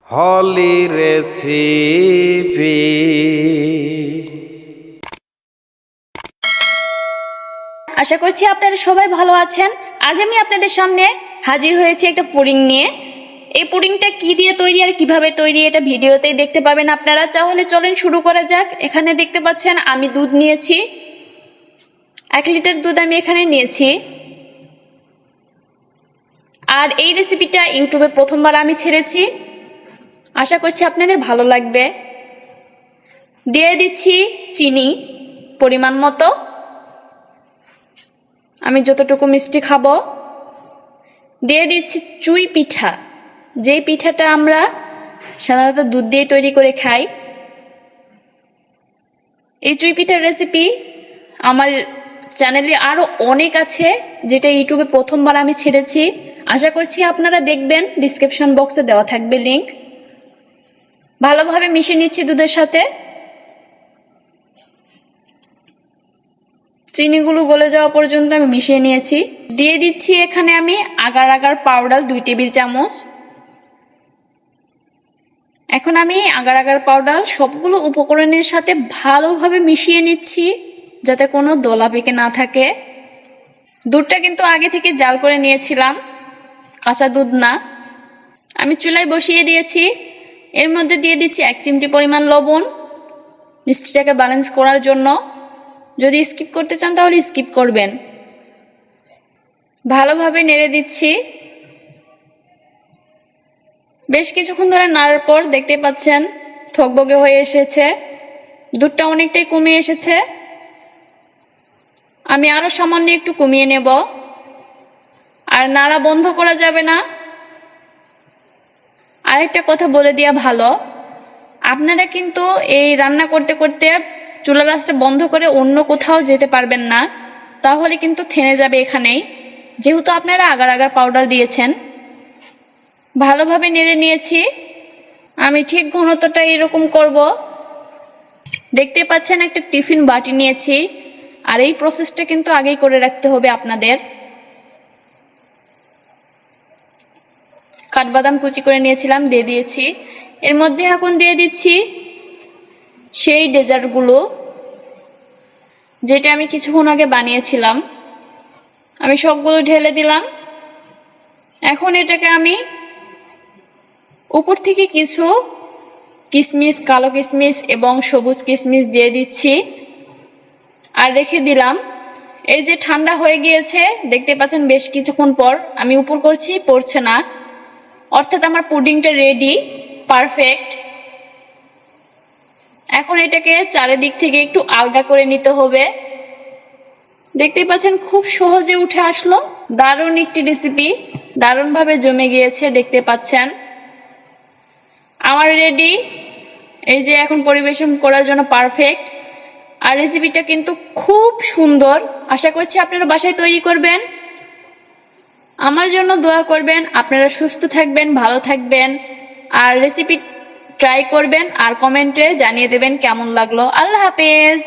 হলি recipe. আশা করছি আপনারা সবাই ভালো আছেন। আজ আমি আপনাদের সামনে হাজির হয়েছি একটা পুডিং নিয়ে। এই পুডিংটা কি দিয়ে তৈরি আর কিভাবে তৈরি এটা ভিডিওতেই দেখতে পাবেন আপনারা। তাহলে চলেন শুরু করা যাক। এখানে দেখতে পাচ্ছেন আমি দুধ নিয়েছি, 1 লিটার দুধ আমি এখানে নিয়েছি। আর এই রেসিপিটা ইউটিউবে প্রথমবার আমি ছেড়েছি, আশা করছি আপনাদের ভালো লাগবে। দিয়ে দিচ্ছি চিনি পরিমাণ মতো, আমি যতটুকু মিষ্টি খাবো। দিয়ে দিচ্ছি চুই পিঠা, যেই পিঠাটা আমরা সাধারণত দুধ দিয়ে তৈরি করে খাই। এই চুই পিঠার রেসিপি আমার চ্যানেলে আরো অনেক আছে, যেটা ইউটিউবে প্রথমবার আমি ছেড়েছি। আশা করছি আপনারা দেখবেন, ডিসক্রিপশন বক্সে দেওয়া থাকবে লিংক। ভালোভাবে মিশিয়ে নিচ্ছি দুধের সাথে। চিনিগুলো গলে যাওয়া পর্যন্ত আমি মিশিয়ে নিয়েছি। দিয়ে দিচ্ছি এখানে আমি আগার আগার পাউডার 2 টেবিল চামচ। এখন আমি আগার আগার পাউডার সবগুলো উপকরণের সাথে ভালোভাবে মিশিয়ে নিচ্ছি, যাতে কোনো দলা পেকে না থাকে। দুধটা কিন্তু আগে থেকে জাল করে নিয়েছিলাম, কাঁচা দুধ না। আমি চুলায় বসিয়ে দিয়েছি। এর মধ্যে দিয়ে দিচ্ছি 1 চিমটি পরিমাণ লবণ, মিষ্টিটাকে ব্যালেন্স করার জন্য। যদি স্কিপ করতে চান তাহলে স্কিপ করবেন। ভালোভাবে নেড়ে দিচ্ছি। বেশ কিছুক্ষণ ধরে নাড়ার পর দেখতে পাচ্ছেন থকবকে হয়ে এসেছে, দুধটা অনেকটাই কমে এসেছে। আমি আরো সামান্য একটু কমিয়ে নেব। আর নাড়া বন্ধ করা যাবে না। আরেকটা কথা বলে দেওয়া ভালো, আপনারা কিন্তু এই রান্না করতে করতে চুলা রাসটা বন্ধ করে অন্য কোথাও যেতে পারবেন না, তাহলে কিন্তু থেমে যাবে এখানেই, যেহেতু আপনারা আগার আগার পাউডার দিয়েছেন। ভালোভাবে নেড়ে নিয়েছি। আমি ঠিক ঘনত্বটা এরকম করব। দেখতে পাচ্ছেন একটা টিফিন বাটি নিয়েছি, আর এই প্রসেসটা কিন্তু আগেই করে রাখতে হবে আপনাদের। কাঠবাদাম কুচি করে নিয়েছিলাম, দিয়ে দিয়েছি। এর মধ্যে এখন দিয়ে দিচ্ছি সেই ডেজার্টগুলো, যেটা আমি কিছুক্ষণ আগে বানিয়েছিলাম। আমি সবগুলো ঢেলে দিলাম। এখন এটাকে আমি উপর থেকে কিছু কিশমিশ, কালো কিশমিশ এবং সবুজ কিশমিশ দিয়ে দিচ্ছি আর রেখে দিলাম। এই যে ঠান্ডা হয়ে গিয়েছে, দেখতে পাচ্ছেন বেশ কিছুক্ষণ পর আমি উপর করছি, পড়ছে না, অর্থাৎ আমার পুডিংটা রেডি, পারফেক্ট। এখন এটাকে চারিদিক থেকে একটু আলগা করে নিতে হবে। দেখতে পাচ্ছেন খুব সহজে উঠে আসলো। দারুণ একটি রেসিপি, দারুণভাবে জমে গিয়েছে, দেখতে পাচ্ছেন। আমার রেডি। এই যে এখন পরিবেশন করার জন্য পারফেক্ট। আর রেসিপিটা কিন্তু খুব সুন্দর। আশা করছি আপনারা বাসায় তৈরি করবেন। আমার জন্য দোয়া করবেন। আপনারা সুস্থ থাকবেন, ভালো থাকবেন, আর রেসিপি ট্রাই করবেন, আর কমেন্টে জানিয়ে দেবেন কেমন লাগলো। আল্লাহ হাফেজ।